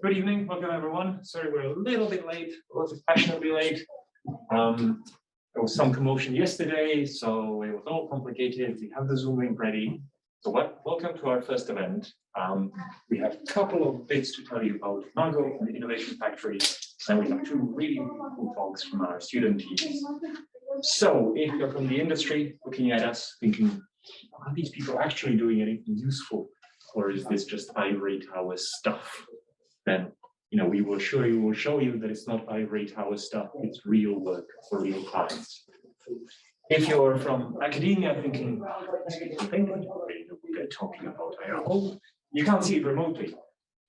Good evening, welcome everyone. Sorry we're a little bit late, a little bit fashionably late. There was some commotion yesterday, so it was all complicated. We have the Zoom link ready. So welcome to our first event. We have a couple of bits to tell you about Inaugural and the Innovation Factory, and we have two really cool talks from our student teams. So if you're from the industry looking at us thinking, are these people actually doing anything useful? Or is this just ivory tower stuff? Then, we will show you that it's not ivory tower stuff, it's real work for real clients. If you're from academia thinking, we're talking about IRO, you can't see it remotely.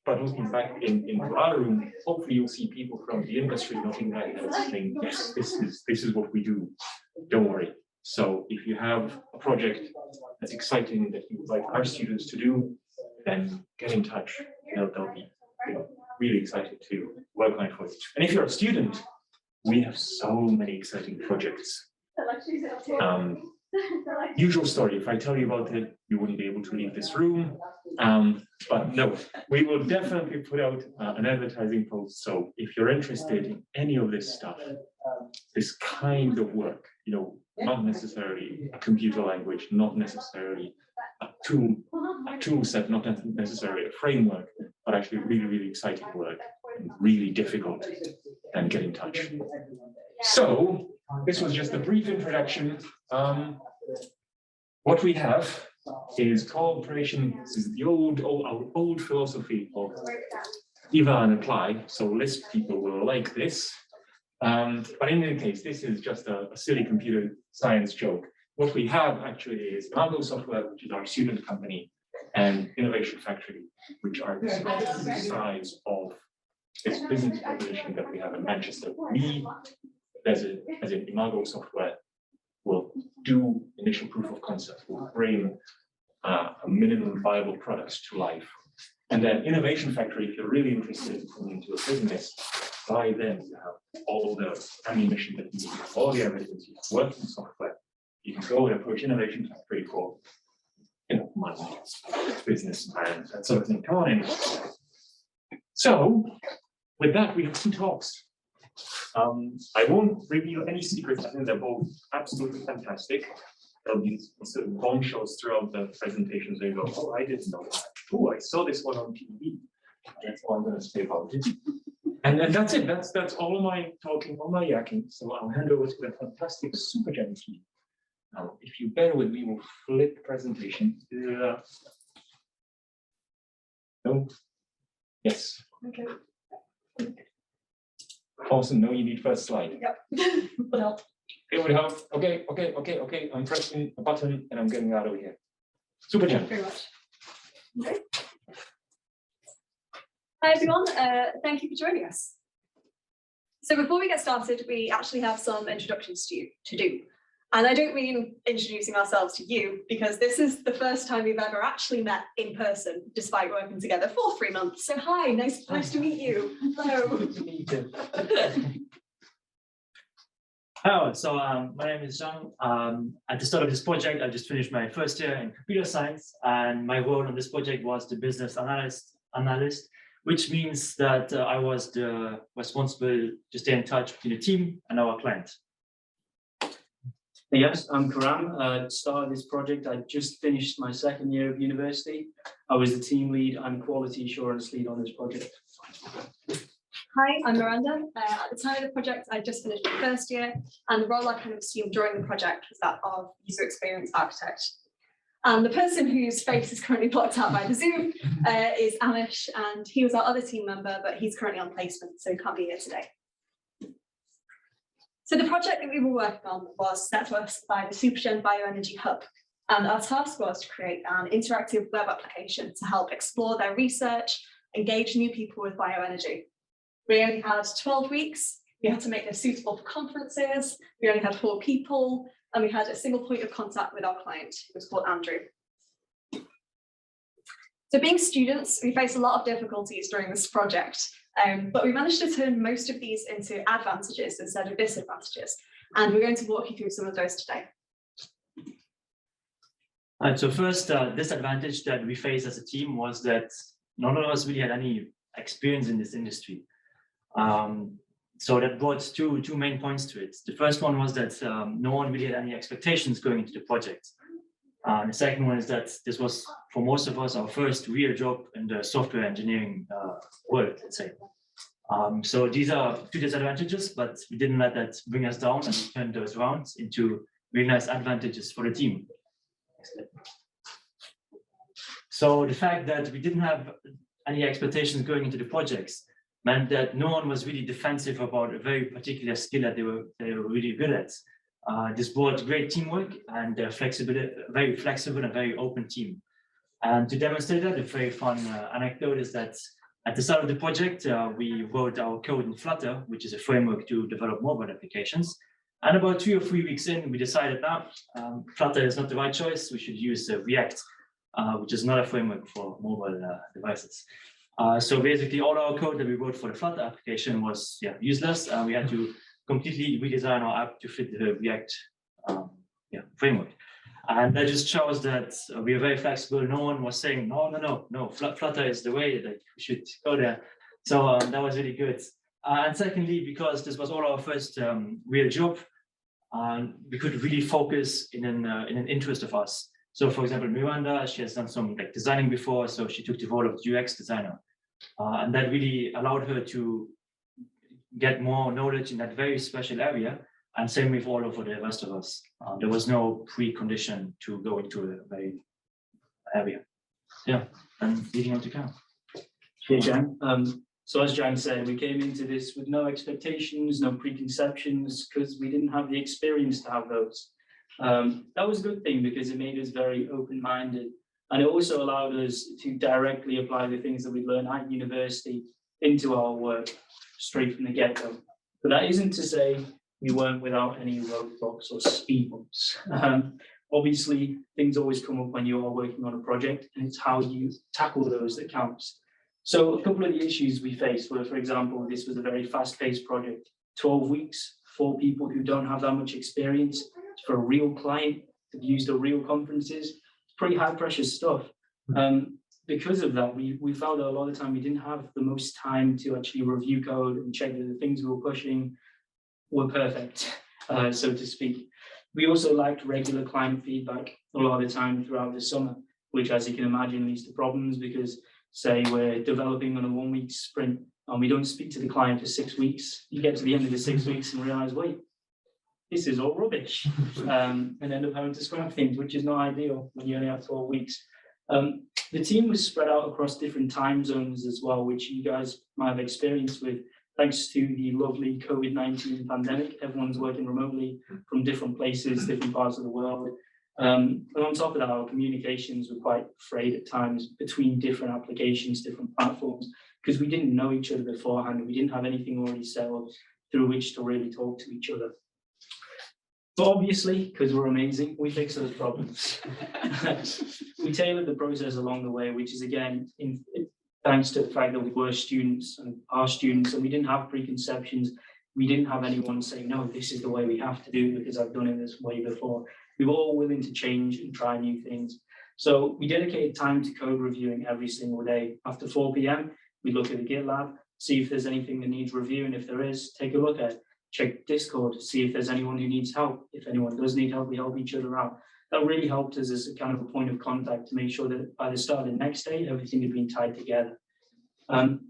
But looking back in our room, hopefully you'll see people from the industry looking back and saying, yes, this is what we do. Don't worry. So if you have a project that's exciting that you would like our students to do, then get in touch. They'll be really excited to work on it for you. And if you're a student, we have so many exciting projects. Usual story, if I tell you about it, you wouldn't be able to leave this room. But no, we will definitely put out an advertising post. So if you're interested in any of this stuff, this kind of work, not necessarily a computer language, not necessarily a tool set, not necessarily a framework, but actually really, really exciting work and really difficult, then get in touch. So this was just a brief introduction. What we have is cooperation. This is the our old philosophy of Eva and apply. So Lisp people will like this. But in any case, this is just a silly computer science joke. What we have actually is Untitled Software, which is our student company, and Innovation Factory, which are the size of this business proposition that we have in Manchester. We, as in Inaugural Software, will do initial proof of concept, will bring a minimum viable products to life. And then Innovation Factory, if you're really interested in coming into a business, by then you have all the ammunition that you need, all the evidence, you have working software. You can go and approach Innovation Factory for money, business plan, that sort of thing. Come on in. So with that, we have two talks. I won't reveal any secrets. I think they're both absolutely fantastic. There'll be sort of bombshells throughout the presentations. They go, oh, I didn't know that. Oh, I saw this one on TV. That's all I'm going to say about it. And that's it. That's all of my talking, all my yakking. So I'll hand over to the fantastic SuperGen team. Now, if you bear with me, we'll flip presentation. No? Yes. Okay. Awesome. No, you need first slide. Yep. Well. It would help. Okay. I'm pressing a button and I'm getting out of here. SuperGen. Thank you very much. Okay. Hi everyone, thank you for joining us. So before we get started, we actually have some introductions to do. And I don't mean introducing ourselves to you, because this is the first time we've ever actually met in person, despite working together for 3 months. So hi, nice to meet you. Hello. Good to meet you. Hello, so my name is Zhang. At the start of this project, I just finished my first year in computer science, and my role on this project was the business analyst, which means that I was the responsible to stay in touch between the team and our client. Yes, I'm Karam. At the start of this project, I just finished my second year of university. I was the team lead and quality assurance lead on this project. Hi, I'm Miranda. At the time of the project, I just finished my first year, and the role I kind of assumed during the project was that of user experience architect. And the person whose face is currently blocked out by the Zoom is Amish, and he was our other team member, but he's currently on placement, so he can't be here today. So the project that we were working on was set to us by the SuperGen Bioenergy Hub, and our task was to create an interactive web application to help explore their research, engage new people with bioenergy. We only had 12 weeks. We had to make this suitable for conferences. We only had 4 people, and we had a single point of contact with our client, who was called Andrew. So being students, we faced a lot of difficulties during this project, but we managed to turn most of these into advantages instead of disadvantages. And we're going to walk you through some of those today. So first, disadvantage that we faced as a team was that none of us really had any experience in this industry. So that brought two main points to it. The first one was that no one really had any expectations going into the project. The second one is that this was, for most of us, our first real job in the software engineering world, let's say. So these are two disadvantages, but we didn't let that bring us down, and we turned those rounds into really nice advantages for the team. So the fact that we didn't have any expectations going into the projects meant that no one was really defensive about a very particular skill that they were really good at. This brought great teamwork and very flexible and very open team. And to demonstrate that, a very fun anecdote is that at the start of the project, we wrote our code in Flutter, which is a framework to develop mobile applications. And about 2 or 3 weeks in, we decided now Flutter is not the right choice. We should use React, which is not a framework for mobile devices. So basically, all our code that we wrote for the Flutter application was useless. We had to completely redesign our app to fit the React framework. And that just shows that we are very flexible. No one was saying, no, Flutter is the way that we should go there. So that was really good. And secondly, because this was all our first real job, we could really focus in an interest of us. So for example, Miranda, she has done some designing before, so she took the role of UX designer. And that really allowed her to get more knowledge in that very special area. And same with all over the rest of us. There was no precondition to go into a very area. Yeah, and leading on to Cam. Hey, Jan. So as Jan said, we came into this with no expectations, no preconceptions, because we didn't have the experience to have those. That was a good thing because it made us very open-minded, and it also allowed us to directly apply the things that we learned at university into our work straight from the get-go. But that isn't to say we weren't without any roadblocks or speed bumps. Obviously, things always come up when you are working on a project, and it's how you tackle those that counts. So a couple of the issues we faced were, for example, this was a very fast-paced project, 12 weeks, 4 people who don't have that much experience for a real client, who've used the real conferences. It's pretty high-pressure stuff. Because of that, we found that a lot of the time we didn't have the most time to actually review code and check that the things we were pushing were perfect, so to speak. We also lacked regular client feedback a lot of the time throughout the summer, which, as you can imagine, leads to problems because, say, we're developing on a 1-week sprint and we don't speak to the client for 6 weeks. You get to the end of the 6 weeks and realize, wait, this is all rubbish, and end up having to scrap things, which is not ideal when you only have 12 weeks. The team was spread out across different time zones as well, which you guys might have experienced with. Thanks to the lovely COVID-19 pandemic, everyone's working remotely from different places, different parts of the world. And on top of that, our communications were quite frayed at times between different applications, different platforms, because we didn't know each other beforehand. We didn't have anything already set up through which to really talk to each other. But obviously, because we're amazing, we fix those problems. We tailored the process along the way, which is, again, thanks to the fact that we were students and are students, and we didn't have preconceptions. We didn't have anyone saying, no, this is the way we have to do it because I've done it this way before. We were all willing to change and try new things. So we dedicated time to code reviewing every single day. After 4 p.m., we look at the GitLab, see if there's anything that needs reviewing. If there is, take a look at it. Check Discord, see if there's anyone who needs help. If anyone does need help, we help each other out. That really helped us as a kind of a point of contact to make sure that by the start of the next day, everything had been tied together.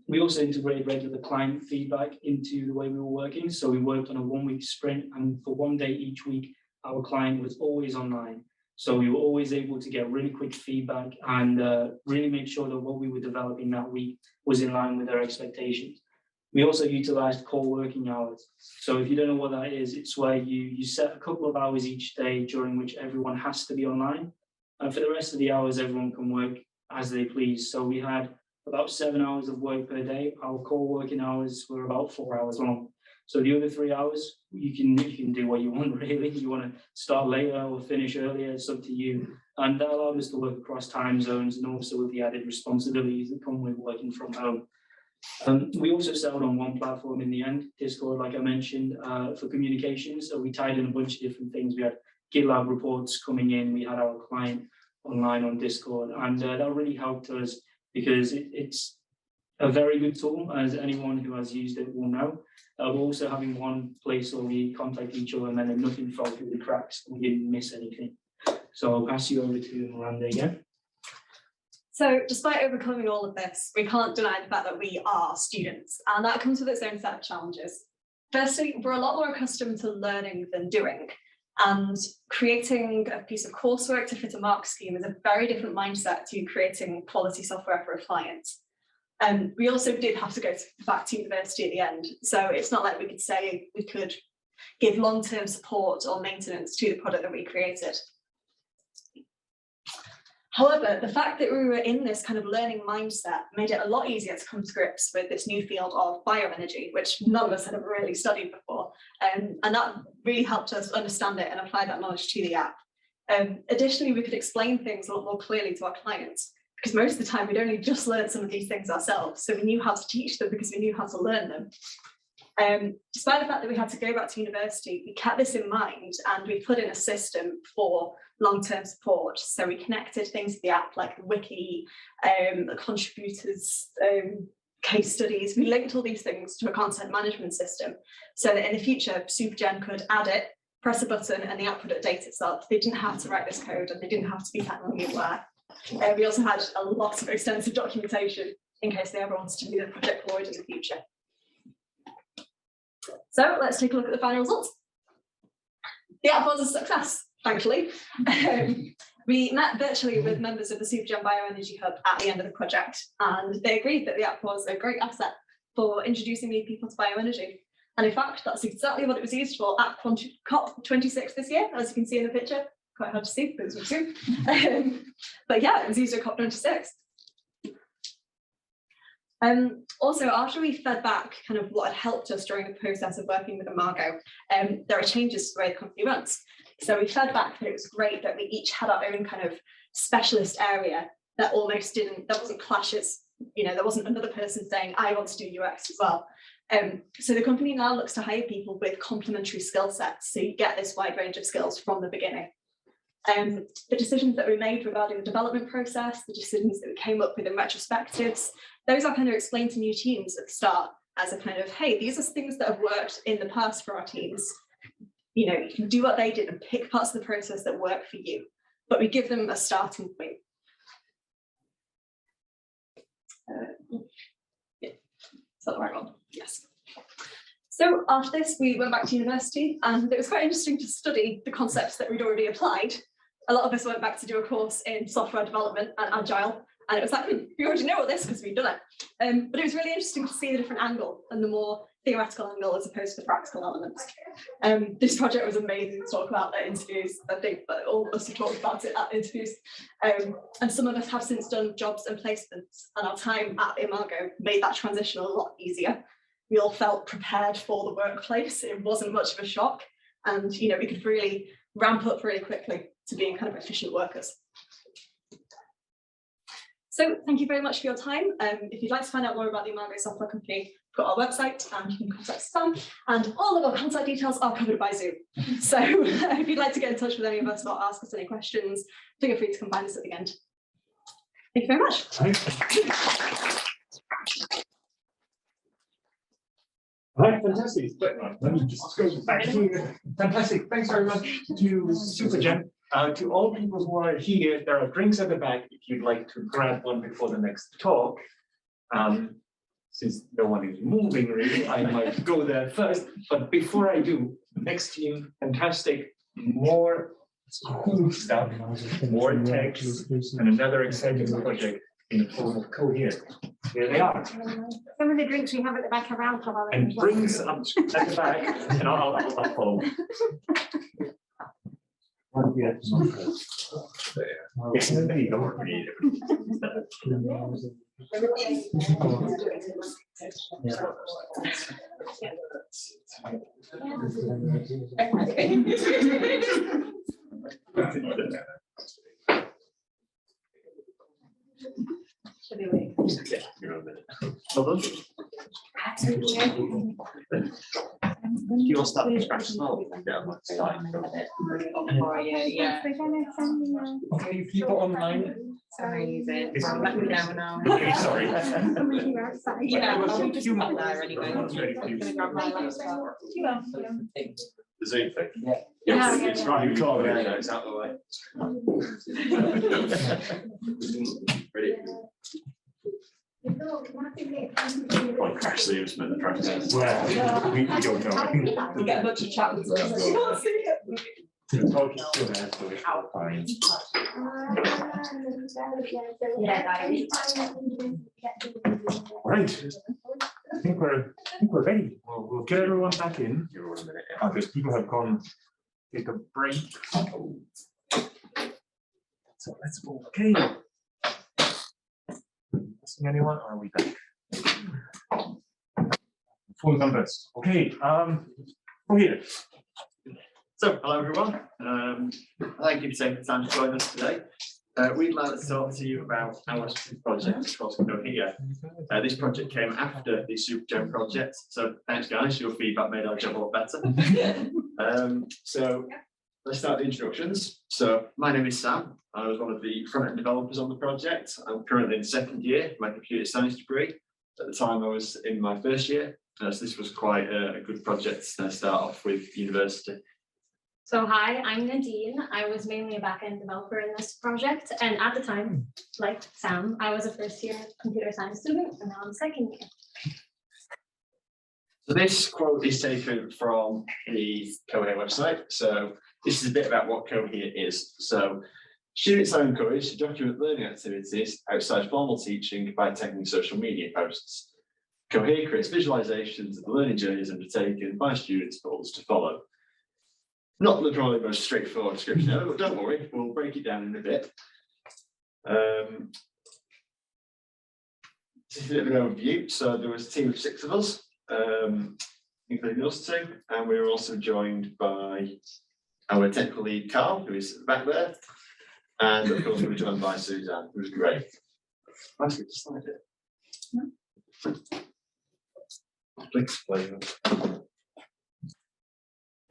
We also integrated regular client feedback into the way we were working. So we worked on a 1-week sprint, and for 1 day each week, our client was always online. So we were always able to get really quick feedback and really make sure that what we were developing that week was in line with their expectations. We also utilized core working hours. So if you don't know what that is, it's where you set a couple of hours each day during which everyone has to be online. And for the rest of the hours, everyone can work as they please. So we had about 7 hours of work per day. Our core working hours were about 4 hours long. So the other 3 hours, you can do what you want, really. You want to start later or finish earlier, it's up to you. And that allowed us to work across time zones and also with the added responsibilities that come with working from home. We also settled on one platform in the end, Discord, like I mentioned, for communications. So we tied in a bunch of different things. We had GitLab reports coming in. We had our client online on Discord. And that really helped us because it's a very good tool, as anyone who has used it will know. We're also having one place where we contact each other and then nothing fell through the cracks and we didn't miss anything. So I'll pass you over to Miranda again. So despite overcoming all of this, we can't deny the fact that we are students, and that comes with its own set of challenges. Firstly, we're a lot more accustomed to learning than doing, and creating a piece of coursework to fit a mark scheme is a very different mindset to creating quality software for a client. And we also did have to go back to university at the end, so it's not like we could say we could give long-term support or maintenance to the product that we created. However, the fact that we were in this kind of learning mindset made it a lot easier to come to grips with this new field of bioenergy, which none of us had ever really studied before. And that really helped us understand it and apply that knowledge to the app. Additionally, we could explain things a lot more clearly to our clients, because most of the time we'd only just learned some of these things ourselves. So we knew how to teach them because we knew how to learn them. Despite the fact that we had to go back to university, we kept this in mind and we put in a system for long-term support. So we connected things to the app like the wiki, the contributors, case studies. We linked all these things to a content management system so that in the future, Supergen could add it, press a button, and the app would update itself. They didn't have to write this code and they didn't have to be technically aware. We also had a lot of extensive documentation in case they ever wanted to move the project forward in the future. So let's take a look at the final results. The app was a success, thankfully. We met virtually with members of the Supergen Bioenergy Hub at the end of the project, and they agreed that the app was a great asset for introducing new people to bioenergy. And in fact, that's exactly what it was used for at COP26 this year, as you can see in the picture. Quite hard to see, but it's true. But yeah, it was used at COP26. Also, after we fed back kind of what had helped us during the process of working with Imago, there are changes to the way the company runs. So we fed back that it was great that we each had our own kind of specialist area that almost didn't, that wasn't clashes. You know, there wasn't another person saying, I want to do UX as well. So the company now looks to hire people with complementary skill sets. So you get this wide range of skills from the beginning. The decisions that we made regarding the development process, the decisions that we came up with in retrospectives, those are kind of explained to new teams at the start as a kind of, hey, these are things that have worked in the past for our teams. You know, you can do what they did and pick parts of the process that work for you, but we give them a starting point. Yeah, is that the right one? Yes. So after this, we went back to university, and it was quite interesting to study the concepts that we'd already applied. A lot of us went back to do a course in software development and agile, and it was like, we already know all this because we've done it. But it was really interesting to see the different angle and the more theoretical angle as opposed to the practical elements. This project was amazing to talk about at interviews. I think that all of us have talked about it at interviews. And some of us have since done jobs and placements, and our time at Imago made that transition a lot easier. We all felt prepared for the workplace. It wasn't much of a shock. And, you know, we could really ramp up really quickly to being kind of efficient workers. So thank you very much for your time. If you'd like to find out more about the Imago software company, we've got our website and you can contact Sam, and all of our contact details are covered by Zoom. So if you'd like to get in touch with any of us or ask us any questions, feel free to come find us at the end. Thank you very much. Right, fantastic. Let me just go back here. Fantastic. Thanks very much to Supergen. To all people who are here, there are drinks at the back if you'd like to grab one before the next talk. Since no one is moving really, I might go there first. But before I do, next team, fantastic. More cool stuff, more text, and another exciting project in the form of Cohere. Here they are. Some of the drinks we have at the back around. And brings up at the back, and I'll follow. Yes, indeed, don't read You'll start from scratch now. Okay, people online, Amazing. Let me down now. Sorry. I'm really outside. Yeah, Well, I'll just you put might- there anyway. Everyone's ready for I'm you. gonna grab my laptop. The Zoom thing. Yeah. It's right, it's out the way. Ready? Well, crash Zooms, but the process. Well, we don't know. We get a bunch of chat with us. The talk is still there, so it's fine. Right. I think we're ready. We'll get everyone back in. Because people have gone take a break. So let's go. Okay. Missing anyone? Or are we back? Full numbers. Okay. Here. So, hello everyone. Thank you for taking the time to join us today. We'd like to talk to you about our project called Cohere. This project came after the SuperGen project, so thanks guys, your feedback made our job a lot better. So let's start the introductions. So my name is Sam. I was one of the front-end developers on the project. I'm currently in second year, my computer science degree. At the time I was in my first year, so this was quite a good project to start off with university. So hi, I'm Nadine. I was mainly a backend developer in this project, and at the time, like Sam, I was a first year computer science student, and now I'm second year. So this quote is taken from the Cohere website. So this is a bit about what Cohere is. So students are encouraged to document learning activities outside formal teaching by tagging social media posts. Cohere creates visualizations of the learning journeys undertaken by students for others to follow. Not the probably most straightforward description ever, but don't worry, we'll break it down in a bit. This is a bit of an overview. So there was a team of 6 of us, including us 2, and we were also joined by our technical lead Carl, who is back there, and of course we were joined by Suzanne, who was great. Nice to slide it. Please play.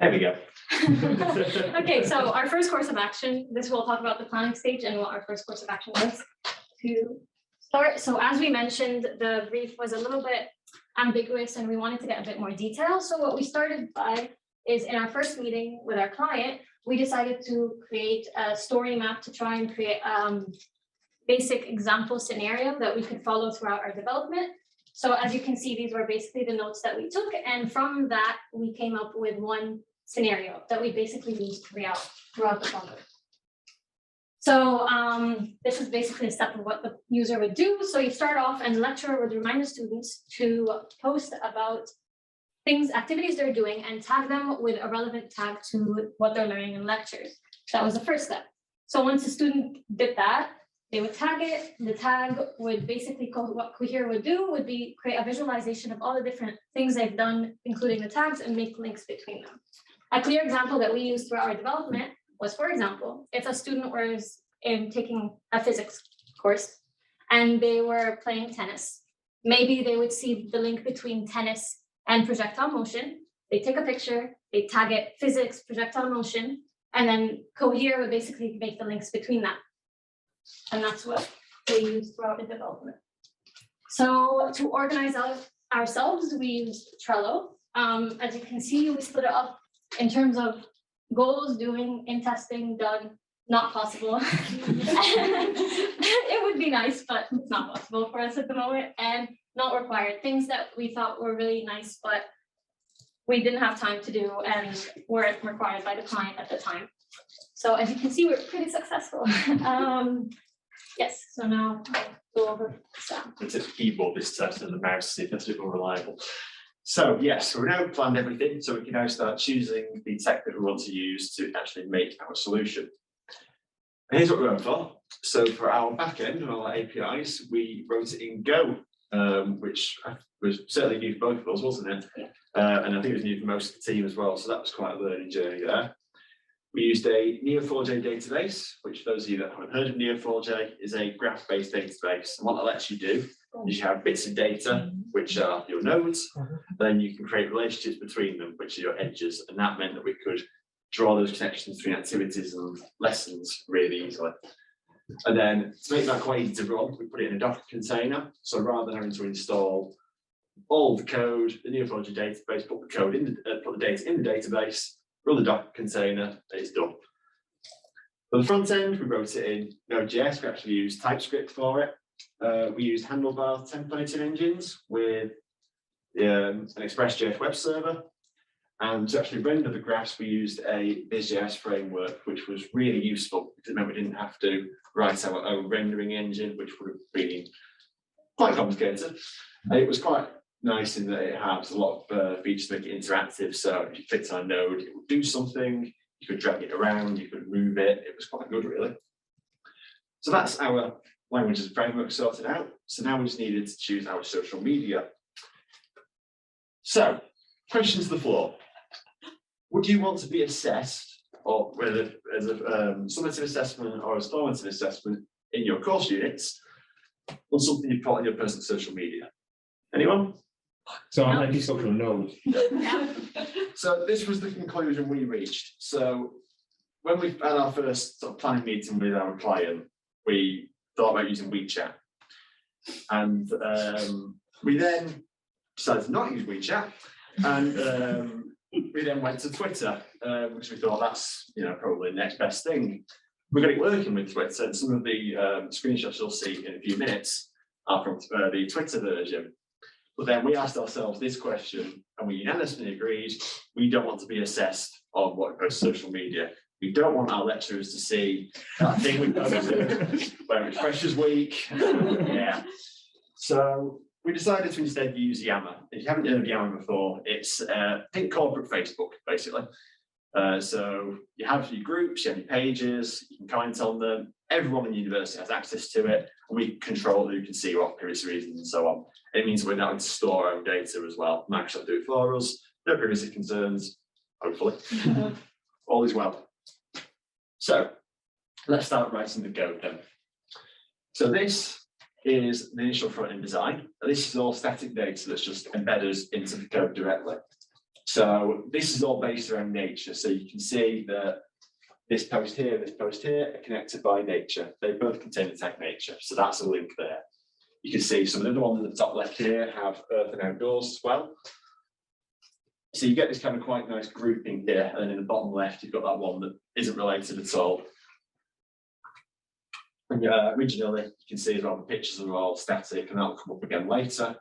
There we go. Okay, so our first course of action, this will talk about the planning stage and what our first course of action was to start. So as we mentioned, the brief was a little bit ambiguous and we wanted to get a bit more detail. So what we started by is in our first meeting with our client, we decided to create a story map to try and create basic example scenario that we could follow throughout our development. So as you can see, these were basically the notes that we took. And from that, we came up with one scenario that we basically used throughout the project. So this is basically a step of what the user would do. So you start off and the lecturer would remind the students to post about things, activities they're doing and tag them with a relevant tag to what they're learning in lectures. That was the first step. So once the student did that, they would tag it. The tag would basically, what Cohere would do would be create a visualization of all the different things they've done, including the tags, and make links between them. A clear example that we used throughout our development was, for example, if a student was taking a physics course and they were playing tennis, maybe they would see the link between tennis and projectile motion. They take a picture, they tag it physics, projectile motion, and then Cohere would basically make the links between that. And that's what we use throughout the development. So to organize ourselves, we used Trello. As you can see, we split it up in terms of goals, doing, in testing, done, not possible. It would be nice, but it's not possible for us at the moment, and not required. Things that we thought were really nice, but we didn't have time to do and weren't required by the client at the time. So as you can see, we're pretty successful. Yes, so now I'll go over Sam. It's a keyboard this test and the mouse, see if that's a bit more reliable. So yes, we've now planned everything, so we can now start choosing the tech that we want to use to actually make our solution. And here's what we went for. So for our backend and our APIs, we wrote it in Go, which was certainly new for both of us, wasn't it? Yeah. And I think it was new for most of the team as well, so that was quite a learning journey there. We used a Neo4j Database, which for those of you that haven't heard of Neo4j is a graph-based database. And what that lets you do is you have bits of data, which are your nodes, then you can create relationships between them, which are your edges. And that meant that we could draw those connections between activities and lessons really easily. And then to make that quite easy to run, we put it in a Docker container. So rather than having to install all the code, the Neo4j database, put the data in the database, run the Docker container, it's done. For the front end, we wrote it in Node.js. We actually used TypeScript for it. We used handlebar templating engines with an Express.js web server. And to actually render the graphs, we used a Viz.js framework, which was really useful because it meant we didn't have to write our own rendering engine, which would have been quite complicated. And it was quite nice in that it had a lot of features to make it interactive. So if you clicked on a node, it would do something. You could drag it around, you could move it. It was quite good, really. So that's our languages and framework sorted out. So now we just needed to choose our social media. So, question to the floor. Would you want to be assessed, or whether as a summative assessment or as formative assessment in your course units, on something you've put on your personal social media? Anyone? So I'm anti-social node. So this was the conclusion we reached. So when we had our first sort of planning meeting with our client, we thought about using WeChat. And we then decided to not use WeChat. And we then went to Twitter, because we thought that's probably the next best thing. We got it working with Twitter, and some of the screenshots you'll see in a few minutes are from the Twitter version. But then we asked ourselves this question, and we unanimously agreed we don't want to be assessed on what goes to social media. We don't want our lecturers to see that thing we posted where it's Freshers Week. Yeah. So we decided to instead use Yammer. If you haven't heard of Yammer before, it's think corporate Facebook, basically. So you have your groups, you have your pages, you can comment on them. Everyone in the university has access to it, and we control who can see what privacy reasons and so on. It means we're not going to store our own data as well. Microsoft do it for us. No privacy concerns, hopefully. All is well. So let's start writing the code then. So this is the initial front-end design. This is all static data that's just embedded into the code directly. So this is all based around nature. So you can see that this post here are connected by nature. They both contain the tag nature. So that's a link there. You can see some of the other ones at the top left here have earth and outdoors as well. So you get this kind of quite nice grouping here. And then in the bottom left, you've got that one that isn't related at all. And originally, you can see as well, the pictures are all static, and that'll come up again later.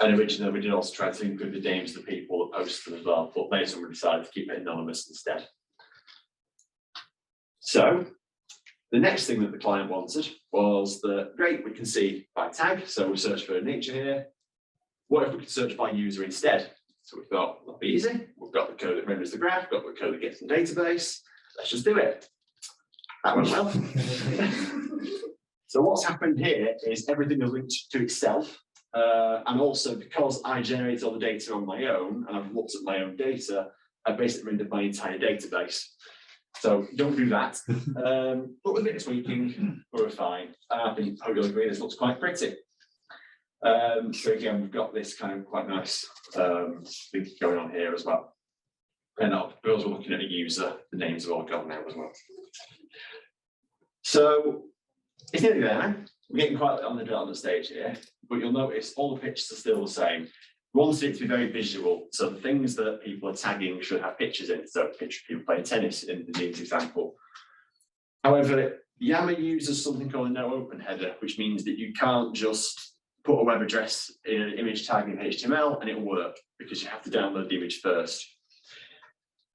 And originally, we did also try to include the names of the people that posted them as well, but later we decided to keep it anonymous instead. So the next thing that the client wanted was that, great, we can see by tag, so we search for nature here. What if we could search by user instead? So we thought, that'll be easy. We've got the code that renders the graph, we've got the code that gets the database. Let's just do it. That went well. So what's happened here is everything is linked to itself. And also because I generate all the data on my own, and I've looked at my own data, I've basically rendered my entire database. So don't do that. But with a bit of tweaking, we're fine. I think hope you'll agree this looks quite pretty. So again, we've got this kind of quite nice thing going on here as well. And we're also looking at the user, the names have all gone now as well. So it's nearly there now. We're getting quite on the development stage here, but you'll notice all the pictures are still the same. We wanted it to be very visual, so the things that people are tagging should have pictures in. So a picture of people playing tennis in the example. However, Yammer uses something called a no open header, which means that you can't just put a web address in an image tag in HTML and it'll work, because you have to download the image first.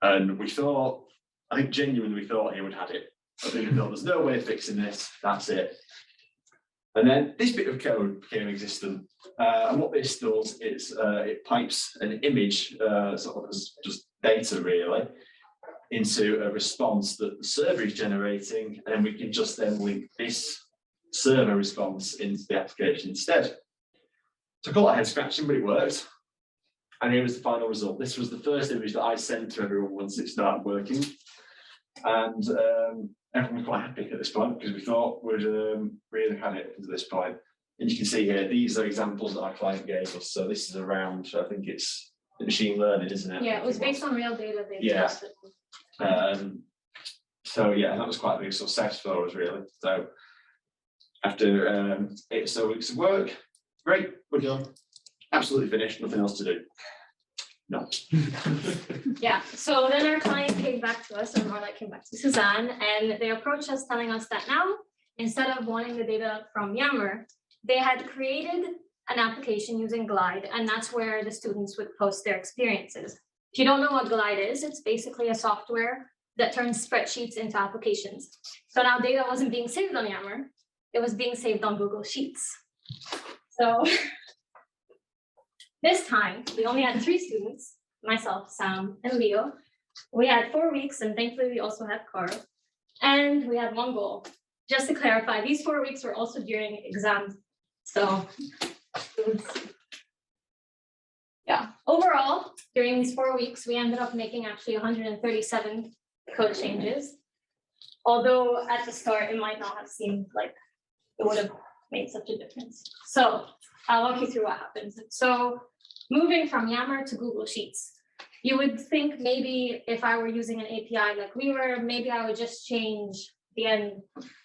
And we thought, I think genuinely we thought he would have it. I think we thought there's no way of fixing this, that's it. And then this bit of code became existent. And what this does is it pipes an image, sort of as just data really, into a response that the server is generating, and we can just then link this server response into the application instead. Took a lot of head scratching, but it worked. And here was the final result. This was the first image that I sent to everyone once it started working. And everyone was quite happy at this point, because we thought we'd really had it to this point. And you can see here, these are examples that our client gave us. So this is around, I think it's machine learning, isn't it? Yeah, it was based on real data. Yeah. So yeah, that was quite a big success for us, really. So after 8 or so weeks of work. Great, we're done. Absolutely finished, nothing else to do. No. Yeah, so then our client came back to us, or more like came back to Suzanne, and they approached us telling us that now, instead of wanting the data from Yammer, they had created an application using Glide, and that's where the students would post their experiences. If you don't know what Glide is, it's basically a software that turns spreadsheets into applications. So now data wasn't being saved on Yammer, it was being saved on Google Sheets. So this time, we only had 3 students, myself, Sam, and Leo. We had 4 weeks, and thankfully we also had Carl. And we had 1 goal. Just to clarify, these 4 weeks were also during exams. So, yeah, overall, during these 4 weeks, we ended up making actually 137 code changes. Although at the start, it might not have seemed like it would have made such a difference. So I'll walk you through what happens. So moving from Yammer to Google Sheets, you would think maybe if I were using an API like we were, maybe I would just change the end.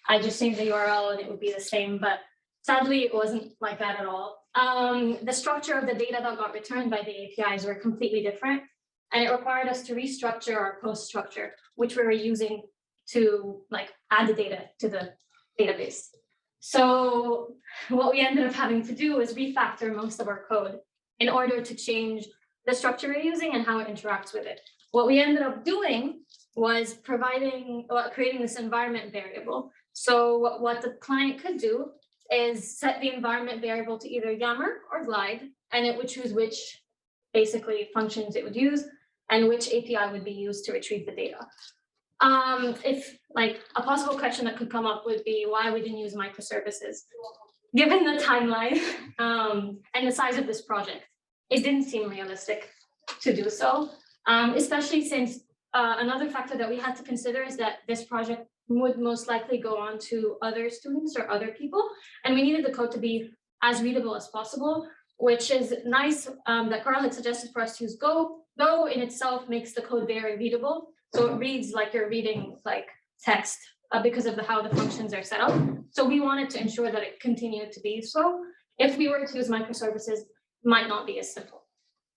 I just change the URL and it would be the same, but sadly it wasn't like that at all. The structure of the data that got returned by the APIs were completely different, and it required us to restructure our post structure, which we were using to like add the data to the database. So what we ended up having to do is refactor most of our code in order to change the structure we're using and how it interacts with it. What we ended up doing was creating this environment variable. So what the client could do is set the environment variable to either Yammer or Glide, and it would choose which basically functions it would use and which API would be used to retrieve the data. If like a possible question that could come up would be why we didn't use microservices. Given the timeline and the size of this project, it didn't seem realistic to do so, especially since another factor that we had to consider is that this project would most likely go on to other students or other people, and we needed the code to be as readable as possible, which is nice that Carl had suggested for us to use Go. Go in itself makes the code very readable, so it reads like you're reading like text because of how the functions are set up. So we wanted to ensure that it continued to be so. If we were to use microservices, it might not be as simple.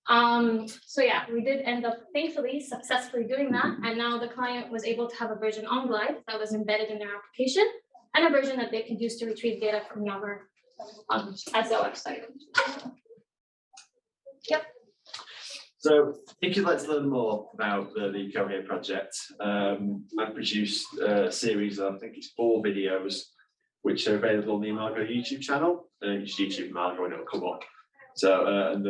So yeah, we did end up thankfully successfully doing that, and now the client was able to have a version on Glide that was embedded in their application, and a version that they could use to retrieve data from Yammer as their website. Yep. So if you'd like to learn more about the Cohere project, I've produced a series of, I think it's 4 videos, which are available on the Inaugural YouTube channel. Just YouTube Inaugural and it'll come up. So, and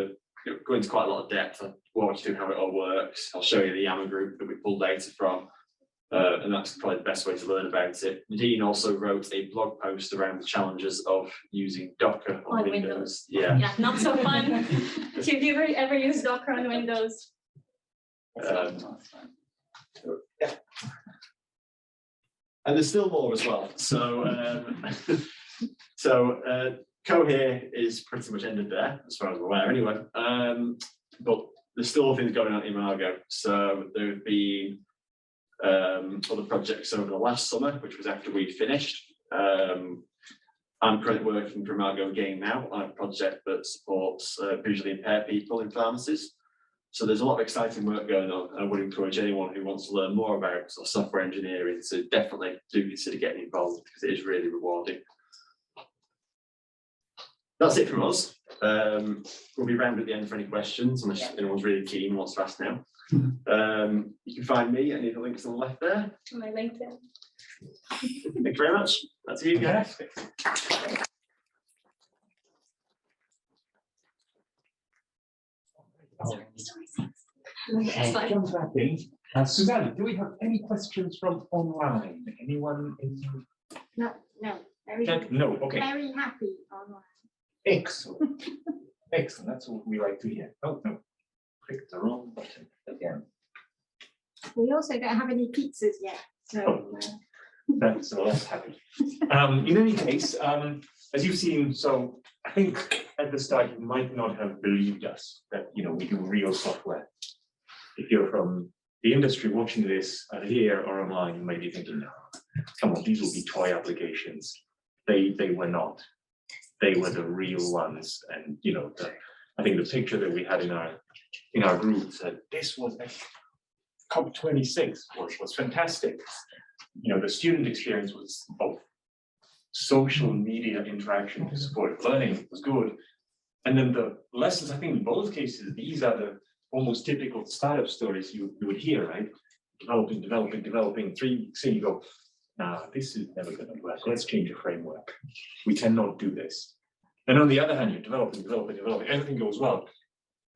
go into quite a lot of depth. I'll walk you through how it all works. I'll show you the Yammer group that we pull data from. And that's probably the best way to learn about it. Nadine also wrote a blog post around the challenges of using Docker on Windows. Yeah, not so fun. If you've ever used Docker on Windows. Yeah. And there's still more as well. So, Cohere is pretty much ended there, as far as I'm aware, anyway. But there's still things going on in Imago. So there have been other projects over the last summer, which was after we finished. I'm currently working for Imago again now on a project that supports visually impaired people in pharmacies. So there's a lot of exciting work going on. I would encourage anyone who wants to learn more about software engineering to definitely do consider getting involved, because it is really rewarding. That's it from us. We'll be around at the end for any questions, unless anyone's really keen and wants to ask now. You can find me, any of the links on the left there. My LinkedIn. Thank you very much. That's you guys. Okay, jump back in. Suzanne, do we have any questions from online? Anyone? No, very No, okay. very happy online. Excellent. Excellent. That's what we like to hear. Oh, no. Click the wrong button again. We also don't have any pizzas yet, so That's less happy. In any case, as you've seen, so I think at the start you might not have believed us that we do real software. If you're from the industry watching this here or online, you might be thinking, no, come on, these will be toy applications. They were not. They were the real ones. And you know, I think the picture that we had in our group said this was COP26 was fantastic. You know, the student experience was of social media interaction to support learning was good. And then the lessons, I think in both cases, these are the almost typical startup stories you would hear, right? Developing, 3 weeks in, you go, nah, this is never going to work. Let's change the framework. We cannot do this. And on the other hand, you're developing, everything goes well.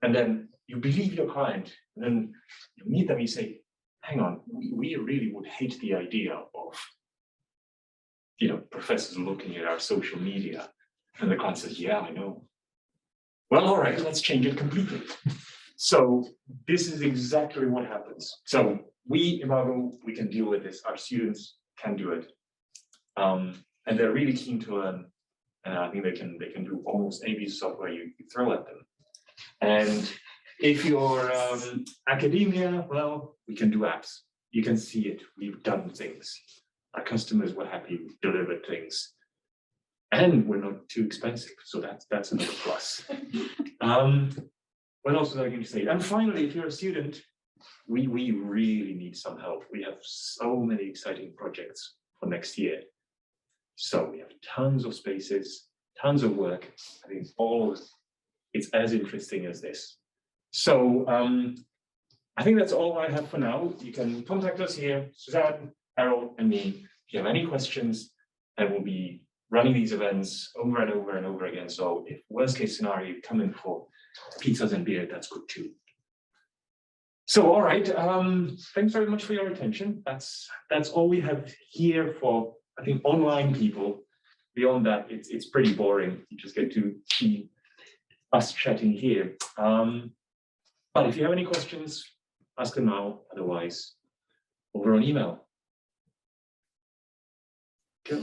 And then you believe your client, and then you meet them, you say, hang on, we really would hate the idea of, you know, professors looking at our social media. And the client says, yeah, I know. Well, all right, let's change it completely. So this is exactly what happens. So we, Inaugural, we can deal with this. Our students can do it. And they're really keen to learn. And I think they can do almost any piece of software you throw at them. And if you're academia, well, we can do apps. You can see it. We've done things. Our customers were happy. We've delivered things. And we're not too expensive. So that's another plus. What else was I going to say? And finally, if you're a student, we really need some help. We have so many exciting projects for next year. So we have tons of spaces, tons of work. I think it's as interesting as this. So I think that's all I have for now. You can contact us here, Suzanne, Harold, and me. If you have any questions, and we'll be running these events over and over and over again. So if worst case scenario, you come in for pizzas and beer, that's good too. So, all right, thanks very much for your attention. That's all we have here for, I think, online people. Beyond that, it's pretty boring. You just get to see us chatting here. But if you have any questions, ask them now. Otherwise, over on email. Okay.